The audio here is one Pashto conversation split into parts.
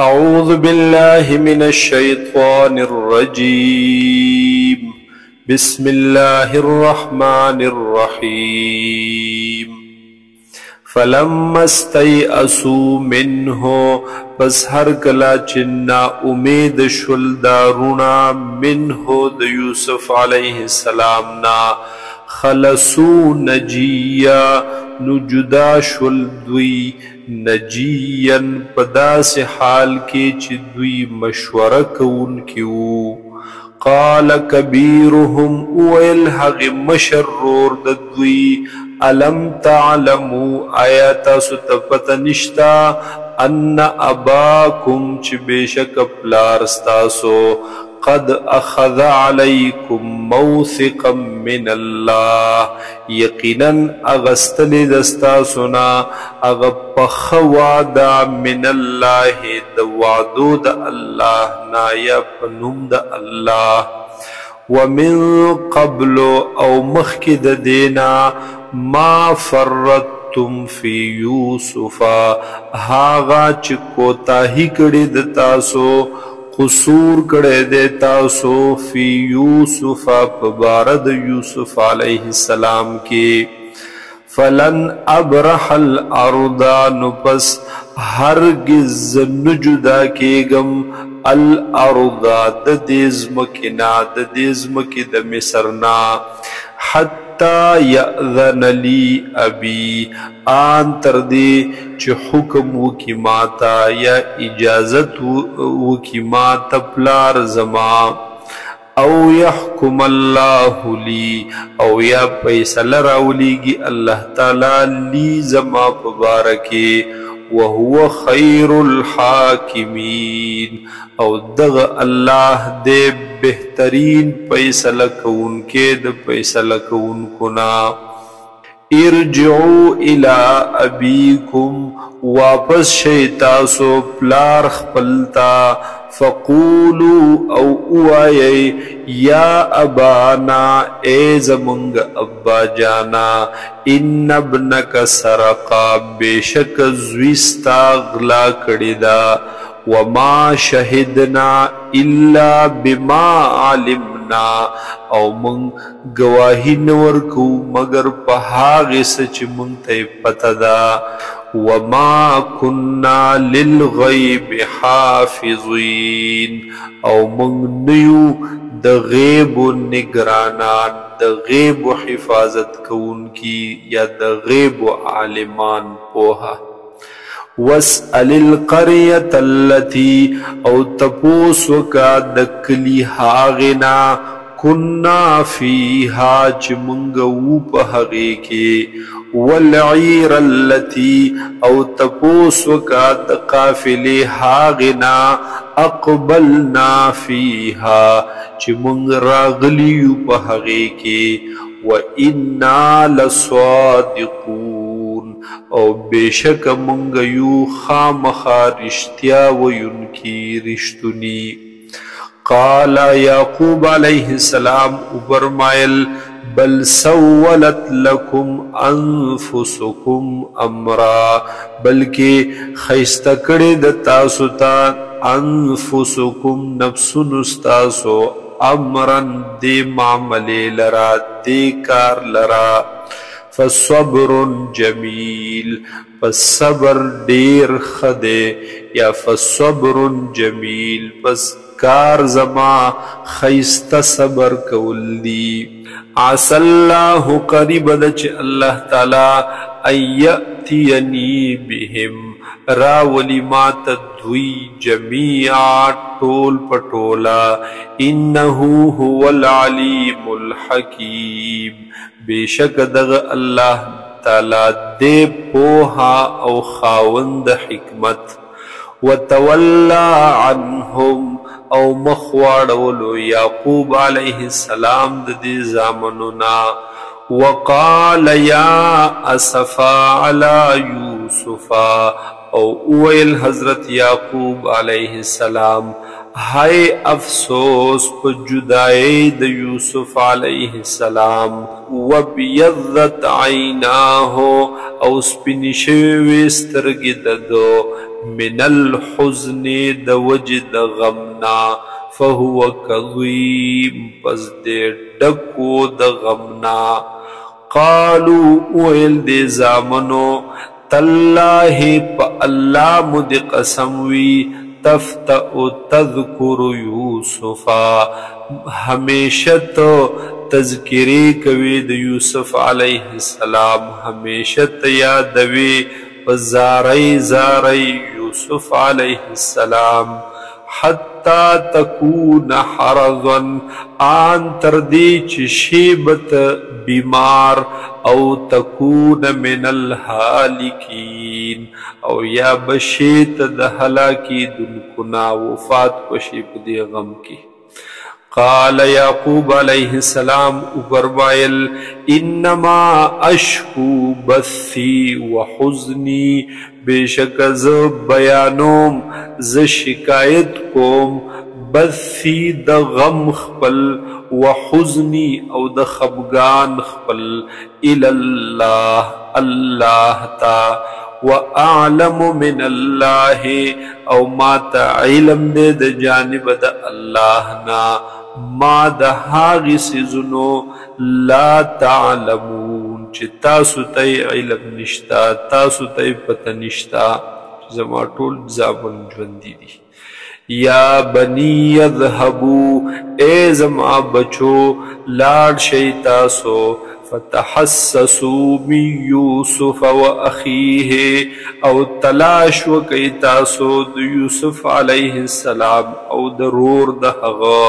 أعوذ بالله من الشيطان الرجيم. بسم الله الرحمن الرحيم. فلما استيئسوا منه پس هر کلا چنا امید شل دارونا منه د یوسف علیہ السلام نا خلصو نجیا نجدا شل دوی نجیاً پداس حال کی چی دوی مشورہ کون کیو. قال کبیرهم اویل حق مشرور دوی علم تعلمو آیاتا ستپت نشتا ان اباکم چی بیشک پلارستاسو قد اخذ علیکم موثقا من اللہ یقینا اغستل دستاسونا اغپخوادا من اللہ دوادو دا اللہ نا یا پنم دا اللہ ومن قبل او مخکد دینا ما فرطتم فی یوسفا هاغا چکو تاہی کڑی دتاسو قصور کڑے دیتاسو فی یوسفا پبارد یوسف علیہ السلام کی. فلن ابرح الارضا نپس ہرگز نجدا کیگم الارضا ددیزمکنا ددیزمکی دمصرنا حتی یأذن لی ابی آن تردی چی حکم وکی ماتا یا اجازت وکی ماتا پلار زما او یحکم اللہ لی او یا پیسل راولیگی اللہ تعالی لی زما پبارکی وهو خیر الحاکمین او دغ اللہ دے بہترین پیسل کون کے د پیسل کون کنا. ارجعو الى ابیکم واپس شیطاسو پلار خپلتا فقولو او اوائی یا ابانا اے زمنگ ابا جانا ان ابنک سرقا بیشک زویستا غلا کڑیدا وما شہدنا الا بما علمنا او من گواہی نورکو مگر پہاغ سچ منتے پتدا وما كنا للغیب حافظین او من نیو د غیب نگرانان د غیب حفاظت کون کی یا د غیب عالمان پوہا. واسأل القریة التي او تپوس وکا دکلی حاغنا کنا فیہا چمنگو پہغی کے والعیر التي او تپوس وکا دقافل حاغنا اقبلنا فیہا چمنگ راغلیو پہغی کے وإنا لصادقون او بیشک منگیو خامخا رشتیا وینکی رشتنی. قال یعقوب علیہ السلام فرمائل بل سولت لکم انفسکم امرا بلکہ خیستکڑی دتاسوتا انفسکم نفسن استاسو امرن دی معاملے لرا دی کار لرا فصبر جمیل پس صبر دیر خدے یا فصبر جمیل پس کار زما خیست صبر کول دی. عسى اللہ قریب دچ اللہ تعالی ان یأتینی بهم راولی مات دوی جمیعا ٹول پٹولا انہو هو العلیم الحکیم بیشک دغ اللہ تعالی دے پوہا او خاوند حکمت. وتولا عنہم او مخواڑولو یعقوب علیہ السلام دی زامننا وقال یا اسفا علی یوسفا او اویل حضرت یعقوب علیہ السلام ہائے افسوس پا جدائی د یوسف علیہ السلام وبیضت عیناہو او سپنشوی سترگی ددو من الحزن د وجد غمنا فهو کظیم پس دے ڈکو د غمنا قالو اویل دے زامنو تاللہ پا اللہ مد قسموی تفتأ تذکر یوسفا ہمیشہ تو تذکری کوی د یوسف علیہ السلام ہمیشہ تیادوی وزاری زاری یوسف علیہ السلام حتی تکون حرضا آن تردی چشیبت بیمار او تکون من الحالکین او یا بشیت دہلاکی دنکنا وفات پشیب دی غم کی قال یعقوب علیہ السلام فرمائل انما اشکو بثی وحزنی بے شک ز بیانوم ز شکایت کوم بثی د غم خپل وحزنی او د خفگان خپل الاللہ اللہ تا وَأَعْلَمُ مِنَ اللَّهِ او ما تا علم دے دا جانب دا اللہ نا ما دا حاغی سزنو لا تعلمون چی تاسو تی علم نشتا تاسو تی پتہ نشتا زما طول زامن جوندی دی یا بنی یذہبو اے زما بچو لاڑ شیطاسو فتحسسوا من یوسف و اخیه او تلاش وکی تاسو د یوسف علیہ السلام او درور دہغا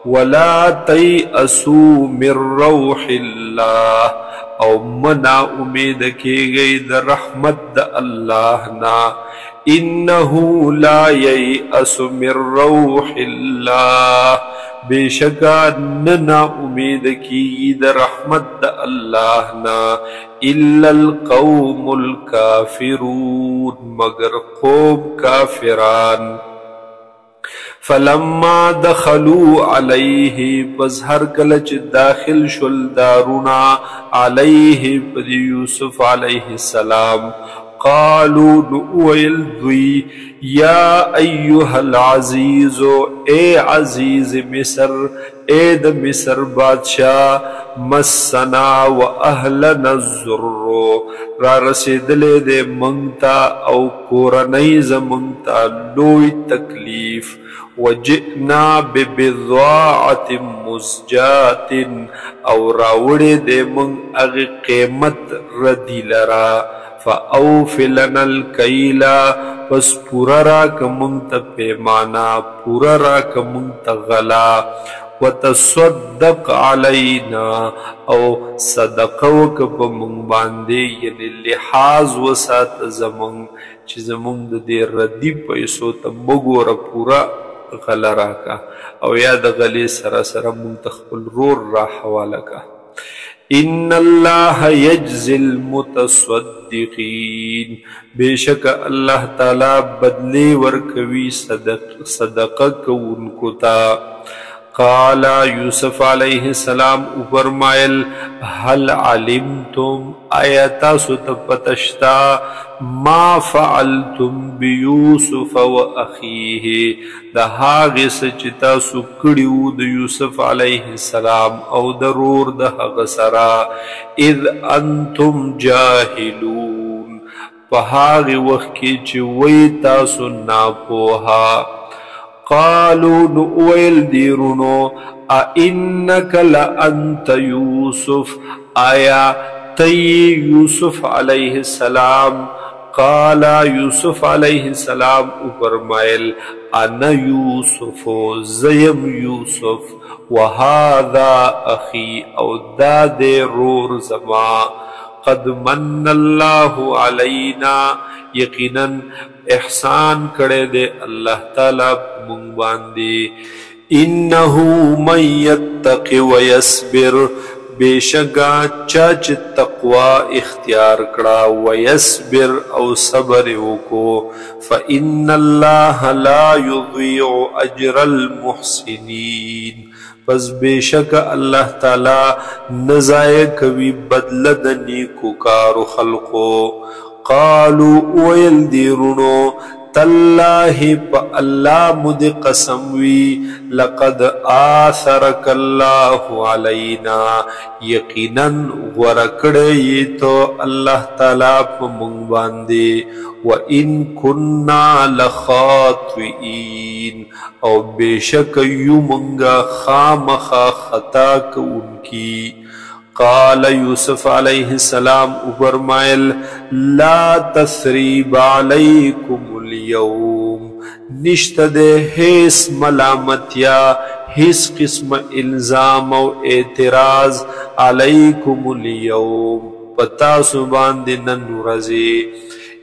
ولا تیأسوا من روح اللہ او منا امید کی گئی د رحمت د اللہ نا انہو لا ییأس من روح اللہ بے شکا ننا امید کی د رحمت د اللہ نا الا القوم الکافرون مگر قوم کافران فلما دخلوا علیہ پس ہر کلچ داخل شل دارونا علیہ پد یوسف علیہ السلام قالوا نؤویل دوی یا ایوہ العزیز اے عزیز مصر اے د مصر بادشاہ مسنا و اہلنا الضر را رسیدلے دے منگتا او کورنیز منگتا لوی تکلیف وجئنا ببضاعت مزجات او راوڑے دے منگ اغی قیمت ردی لرا فَأَوْفِلَنَا الْكَيْلَا پس پورا راک منگتا پیمانا پورا راک منگتا غلا وَتَصَدَّقْ عَلَيْنَا او صدقوک پا منگ باندے یعنی لحاظ وسات زمنگ چی زمنگ دے ردی پیسو تا مگورا پورا غلا راکا او یاد غلی سرا منگ تخبل رور را حوالا کا ان اللہ یجزی المتصدقین بے شک اللہ تعالی بدلے ورکوی صدقہ کونکو تا قال یوسف علیہ السلام فرمائل هل علمتم آیتا ستپتشتا ما فعلتم بیوسف و اخیه دا حاغس چتا سکڑیو دا یوسف علیہ السلام او درور دا غسرا اذ انتم جاہلون پہاغ وقت کی چوئی تاسو ناپوہا قالوا نؤویل دیرونو اِنَّكَ لَأَنْتَ یوسف آیا تی یوسف علیہ السلام قال یوسف علیہ السلام فرمائل انا یوسف زیم یوسف وہذا اخی او داد رور زما قد من اللہ علینا یقیناً احسان کرے دے اللہ تعالیٰ منگ باندے انہو من یتق ویسبر بے شکا چاچ تقوی اختیار کڑا ویسبر او صبرو کو فإن اللہ لا یضیع اجر المحسنین پس بے شک اللہ تعالی نزائے کبھی بدلد نیکو کارو خلقو قالوا ویل دیرونو تالله پا اللہ مد قسم وی لقد آثرک اللہ علینا یقینا ورکڑی تو اللہ تعالی پا منگ باندے وَإِن كُنَّا لَخَاطِئِينَ او بیشک یو منگا خامخا خطا کونکی قال یوسف علیہ السلام فرمائل لا تثریب علیکم اليوم نشت دے حیث ملامتیا حیث قسم الزام و اعتراض علیکم اليوم پتا سبان دنن رزی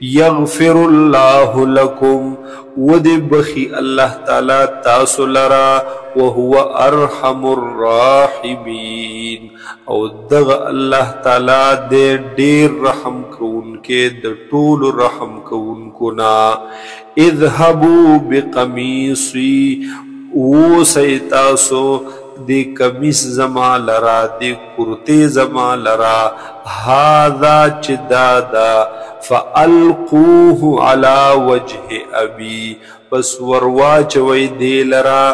یغفر اللہ لکم ود بخی اللہ تعالی تاسو لرا وهو ارحم الراحمین او دغ اللہ تعالی دے دیر رحم کون کے د طول رحم کون کنا اذهبوا بقمیصی او سیتاسو دی کمیس زما لرا دی کرتی زما لرا هذا چدادا فالقوه على وجه ابی پس ورواچوی دی لرا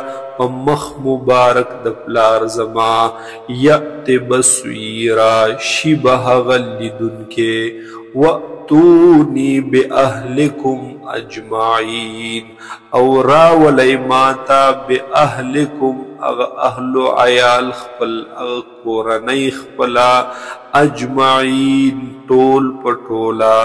مخ مبارک دپلار زما یأت بصیرا شبہ غلدن کے وَأْتُونِي بِأَهْلِكُمْ أَجْمَعِينَ او راولی ماتا بِأَهْلِكُمْ اغ اہل عیال خپل اغ کورنی خپلا اجمعین ټول پټولا